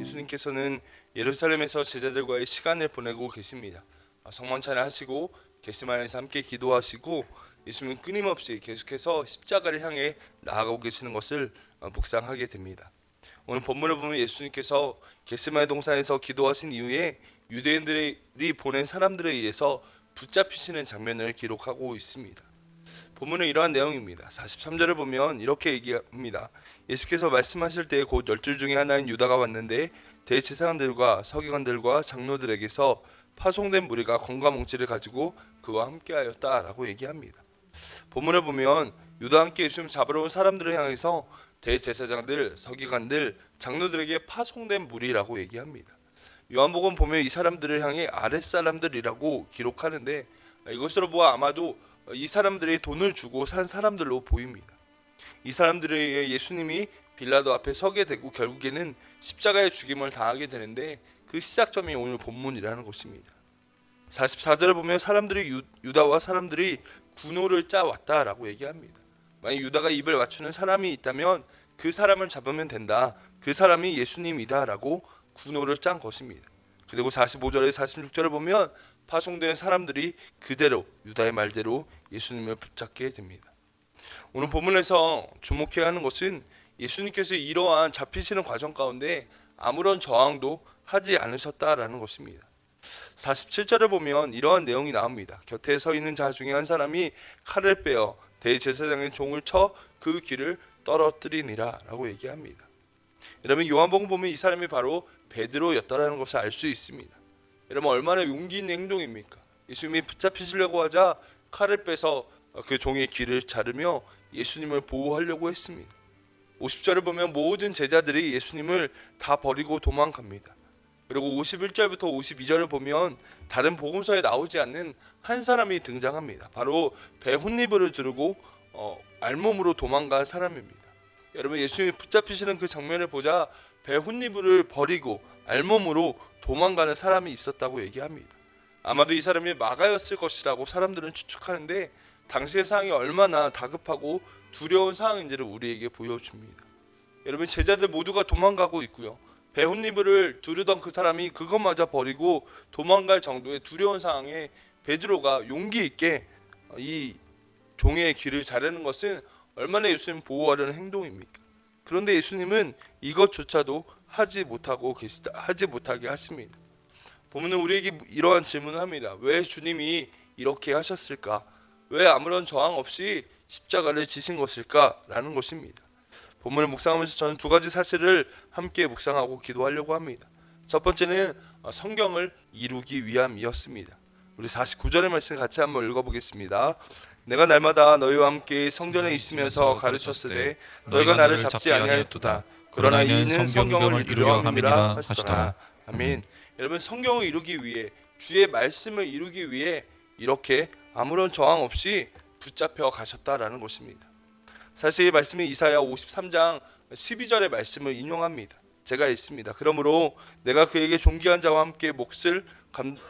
예수님께서는 예루살렘에서 제자들과의 시간을 보내고 계십니다. 성만 찬양하시고 겟세마네에서 함께 기도하시고 예수님은 끊임없이 계속해서 십자가를 향해 나아가고 계시는 것을 묵상하게 됩니다. 오늘 본문을 보면 예수님께서 겟세마네 동산에서 기도하신 이후에 유대인들이 보낸 사람들에 의해서 붙잡히시는 장면을 기록하고 있습니다. 본문은 이러한 내용입니다. 43절을 보면 이렇게 얘기합니다. 예수께서 말씀하실 때 곧 12 중에 하나인 유다가 왔는데 대제사장들과 서기관들과 장로들에게서 파송된 무리가 검과 몽치를 가지고 그와 함께하였다 라고 얘기합니다. 본문을 보면 유다와 함께 예수님 잡으러 온 사람들을 향해서 대제사장들, 서기관들, 장로들에게 파송된 무리라고 얘기합니다. 요한복음 보면 이 사람들을 향해 아랫사람들이라고 기록하는데 이것으로 보아 아마도 이 사람들이 돈을 주고 산 사람들로 보입니다. 이 사람들에 의해 예수님이 빌라도 앞에 서게 되고 결국에는 십자가의 죽임을 당하게 되는데 그 시작점이 오늘 본문이라는 것입니다. 44절을 보면 유다와 사람들이 군호를 짜왔다라고 얘기합니다. 만약 유다가 입을 맞추는 사람이 있다면 그 사람을 잡으면 된다. 그 사람이 예수님이다 라고 군호를 짠 것입니다. 그리고 45절에 46절을 보면 파송된 사람들이 그대로 유다의 말대로 예수님을 붙잡게 됩니다. 오늘 본문에서 주목해야 하는 것은 예수님께서 이러한 잡히시는 과정 가운데 아무런 저항도 하지 않으셨다라는 것입니다. 47절을 보면 이러한 내용이 나옵니다. 곁에 서 있는 자 중에 한 사람이 칼을 빼어 대제사장의 종을 쳐 그 귀를 떨어뜨리니라 라고 얘기합니다. 여러분 요한복음 보면 이 사람이 바로 베드로였다라는 것을 알 수 있습니다. 여러분 얼마나 용기 있는 행동입니까? 예수님이 붙잡히시려고 하자 칼을 빼서 그 종의 귀를 자르며 예수님을 보호하려고 했습니다. 50절을 보면 모든 제자들이 예수님을 다 버리고 도망갑니다. 그리고 51절부터 52절을 보면 다른 복음서에 나오지 않는 한 사람이 등장합니다. 바로 배 혼니부를 두르고 알몸으로 도망간 사람입니다. 여러분 예수님이 붙잡히시는 그 장면을 보자 배 혼니부를 버리고 알몸으로 도망가는 사람이 있었다고 얘기합니다. 아마도 이 사람이 마가였을 것이라고 사람들은 추측하는데 당시의 상황이 얼마나 다급하고 두려운 상황인지를 우리에게 보여줍니다. 여러분 제자들 모두가 도망가고 있고요. 배 혼니부를 두르던 그 사람이 그것마저 버리고 도망갈 정도의 두려운 상황에 베드로가 용기 있게 이 종의 귀를 자르는 것은 얼마나 예수님 보호하려는 행동입니까? 그런데 예수님은 이것조차도 하지 못하게 하십니다. 보면은 우리에게 이러한 질문을 합니다. 왜 주님이 이렇게 하셨을까? 왜 아무런 저항 없이 십자가를 지신 것일까? 라는 것입니다. 본문을 묵상하면서 저는 두 가지 사실을 함께 묵상하고 기도하려고 합니다. 첫 번째는 성경을 이루기 위함이었습니다. 우리 49절의 말씀 같이 한번 읽어보겠습니다. 내가 날마다 너희와 함께 성전에 있으면서 가르쳤으되 너희가 나를 잡지 아니하였도다. 그러나 이는 성경을 이루려 함이라 하시더라. 아멘. 여러분 성경을 이루기 위해 주의 말씀을 이루기 위해 이렇게 아무런 저항 없이 붙잡혀 가셨다라는 것입니다. 사실 이 말씀이 이사야 53장 12절의 말씀을 인용합니다. 제가 읽습니다. 그러므로 내가 그에게 존귀한 자와 함께 몫을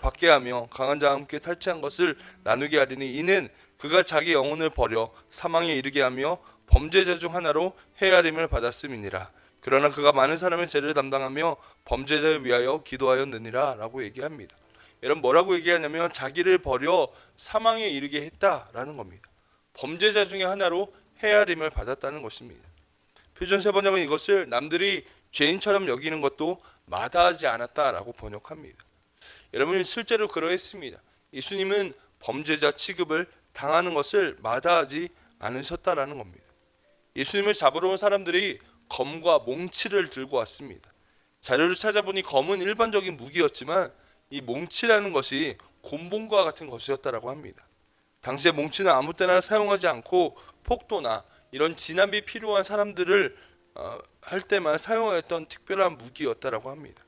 받게 하며 강한 자와 함께 탈취한 것을 나누게 하리니 이는 그가 자기 영혼을 버려 사망에 이르게 하며 범죄자 중 하나로 헤아림을 받았음이니라. 그러나 그가 많은 사람의 죄를 담당하며 범죄자를 위하여 기도하였느니라 라고 얘기합니다. 여러분 뭐라고 얘기하냐면 자기를 버려 사망에 이르게 했다라는 겁니다. 범죄자 중에 하나로 헤아림을 받았다는 것입니다. 표준 세번역은 이것을 남들이 죄인처럼 여기는 것도 마다하지 않았다라고 번역합니다. 여러분 실제로 그러했습니다. 예수님은 범죄자 취급을 당하는 것을 마다하지 않으셨다라는 겁니다. 예수님을 잡으러 온 사람들이 검과 몽치를 들고 왔습니다. 자료를 찾아보니 검은 일반적인 무기였지만 이 몽치라는 것이 곤봉과 같은 것이었다라고 합니다. 당시에 몽치는 아무 때나 사용하지 않고 폭도나 이런 진압이 필요한 사람들을 할 때만 사용하였던 특별한 무기였다라고 합니다.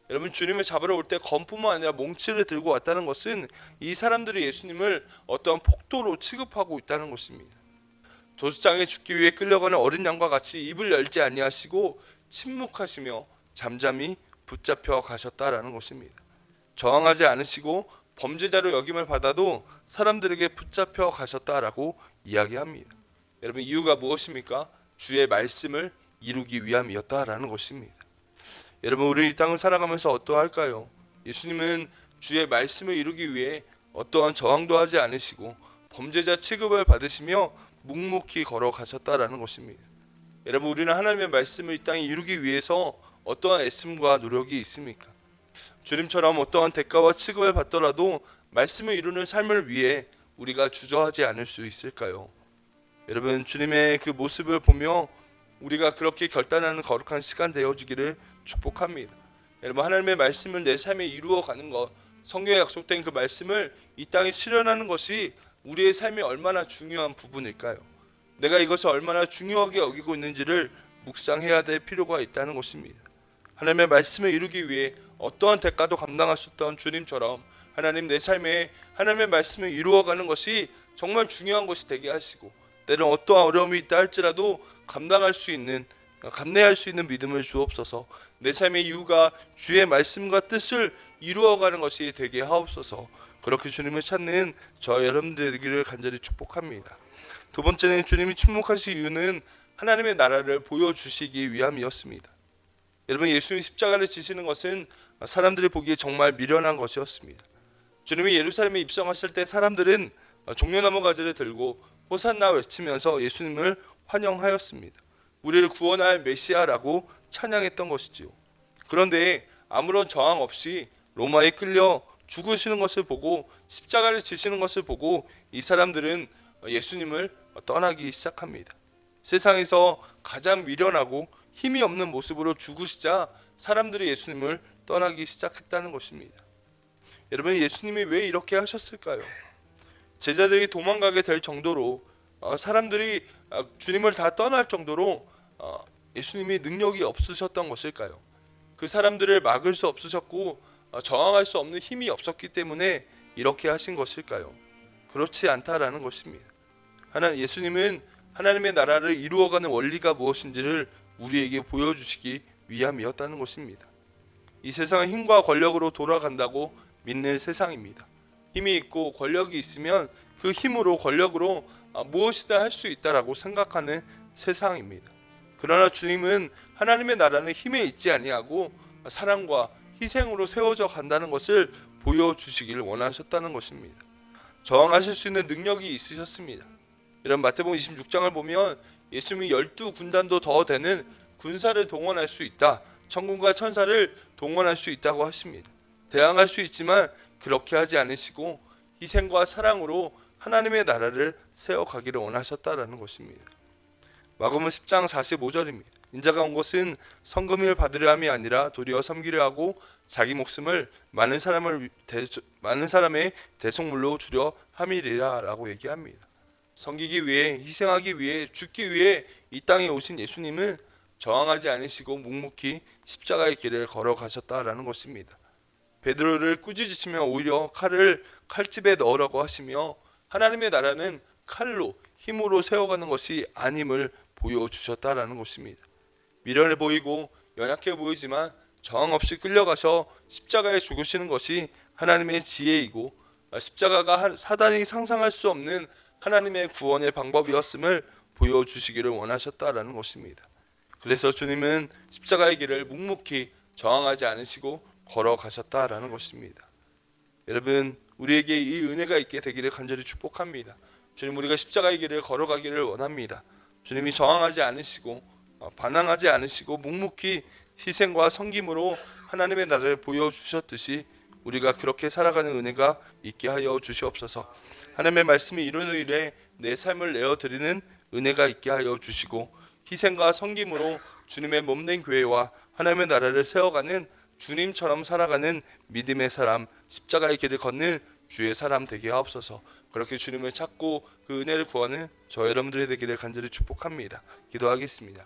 여러분 주님을 잡으러 올 때 검뿐만 아니라 몽치를 들고 왔다는 것은 이 사람들이 예수님을 어떤 폭도로 취급하고 있다는 것입니다. 도수장에 죽기 위해 끌려가는 어린 양과 같이 입을 열지 아니하시고 침묵하시며 잠잠히 붙잡혀 가셨다라는 것입니다. 저항하지 않으시고 범죄자로 여김을 받아도 사람들에게 붙잡혀 가셨다라고 이야기합니다. 여러분 이유가 무엇입니까? 주의 말씀을 이루기 위함이었다라는 것입니다. 여러분, 우리 이 땅을 살아가면서 어떠할까요? 예수님은 주의 말씀을 이루기 위해 어떠한 저항도 하지 않으시고 범죄자 취급을 받으시며 묵묵히 걸어가셨다라는 것입니다. 여러분, 우리는 하나님의 말씀을 이 땅에 이루기 위해서 어떠한 애씀과 노력이 있습니까? 주님처럼 어떠한 대가와 취급을 받더라도 말씀을 이루는 삶을 위해 우리가 주저하지 않을 수 있을까요? 여러분, 주님의 그 모습을 보며 우리가 그렇게 결단하는 거룩한 시간 되어주기를 축복합니다. 여러분, 하나님의 말씀을 내 삶에 이루어가는 것, 성경에 약속된 그 말씀을 이 땅에 실현하는 것이 우리의 삶에 얼마나 중요한 부분일까요? 내가 이것을 얼마나 중요하게 여기고 있는지를 묵상해야 될 필요가 있다는 것입니다. 하나님의 말씀을 이루기 위해 어떠한 대가도 감당하셨던 주님처럼 하나님, 내 삶에 하나님의 말씀을 이루어가는 것이 정말 중요한 것이 되게 하시고, 때론 어떠한 어려움이 있다 할지라도 감당할 수 있는, 감내할 수 있는 믿음을 주옵소서. 내 삶의 이유가 주의 말씀과 뜻을 이루어가는 것이 되게 하옵소서. 그렇게 주님을 찾는 저 여러분들 되기를 간절히 축복합니다. 두 번째는 주님이 침묵하신 이유는 하나님의 나라를 보여주시기 위함이었습니다. 여러분, 예수님이 십자가를 지시는 것은 사람들이 보기에 정말 미련한 것이었습니다. 주님이 예루살렘에 입성하실 때 사람들은 종려나무 가지를 들고 호산나 외치면서 예수님을 환영하였습니다. 우리를 구원할 메시아라고 찬양했던 것이지요. 그런데 아무런 저항 없이 로마에 끌려 죽으시는 것을 보고, 십자가를 지시는 것을 보고 이 사람들은 예수님을 떠나기 시작합니다. 세상에서 가장 미련하고 힘이 없는 모습으로 죽으시자 사람들이 예수님을 떠나기 시작했다는 것입니다. 여러분, 예수님이 왜 이렇게 하셨을까요? 제자들이 도망가게 될 정도로, 사람들이 주님을 다 떠날 정도로 예수님이 능력이 없으셨던 것일까요? 그 사람들을 막을 수 없으셨고 저항할 수 없는 힘이 없었기 때문에 이렇게 하신 것일까요? 그렇지 않다라는 것입니다. 예수님은 하나님의 나라를 이루어가는 원리가 무엇인지를 우리에게 보여주시기 위함이었다는 것입니다. 이 세상은 힘과 권력으로 돌아간다고 믿는 세상입니다. 힘이 있고 권력이 있으면 그 힘으로, 권력으로 무엇이든 할 수 있다라고 생각하는 세상입니다. 그러나 주님은 하나님의 나라는 힘에 있지 아니하고 사랑과 희생으로 세워져 간다는 것을 보여주시기를 원하셨다는 것입니다. 저항하실 수 있는 능력이 있으셨습니다. 이런 마태복음 26장을 보면 예수님이 12군단도 더 되는 군사를 동원할 수 있다, 천군과 천사를 동원할 수 있다고 하십니다. 대항할 수 있지만 그렇게 하지 않으시고 희생과 사랑으로 하나님의 나라를 세워가기를 원하셨다라는 것입니다. 마가복음 10장 45절입니다. 인자가 온 것은 성금을 받으려 함이 아니라 도리어 섬기려 하고 자기 목숨을 많은 사람의 대속물로 주려 함이리라 라고 얘기합니다. 섬기기 위해, 희생하기 위해, 죽기 위해 이 땅에 오신 예수님은 저항하지 않으시고 묵묵히 십자가의 길을 걸어가셨다라는 것입니다. 베드로를 꾸짖으시며 오히려 칼을 칼집에 넣으라고 하시며 하나님의 나라는 칼로, 힘으로 세워가는 것이 아님을 보여주셨다라는 것입니다. 미련해 보이고 연약해 보이지만 저항 없이 끌려가셔 십자가에 죽으시는 것이 하나님의 지혜이고, 십자가가 사단이 상상할 수 없는 하나님의 구원의 방법이었음을 보여주시기를 원하셨다라는 것입니다. 그래서 주님은 십자가의 길을 묵묵히 저항하지 않으시고 걸어가셨다라는 것입니다. 여러분, 우리에게 이 은혜가 있게 되기를 간절히 축복합니다. 주님, 우리가 십자가의 길을 걸어가기를 원합니다. 주님이 저항하지 않으시고 반항하지 않으시고 묵묵히 희생과 섬김으로 하나님의 나라를 보여주셨듯이 우리가 그렇게 살아가는 은혜가 있게 하여 주시옵소서. 하나님의 말씀이 이루는 일에 내 삶을 내어드리는 은혜가 있게 하여 주시고, 희생과 섬김으로 주님의 몸된 교회와 하나님의 나라를 세워가는 주님처럼 살아가는 믿음의 사람, 십자가의 길을 걷는 주의 사람 되게 하옵소서. 그렇게 주님을 찾고 그 은혜를 구하는 저 여러분들이 되기를 간절히 축복합니다. 기도하겠습니다.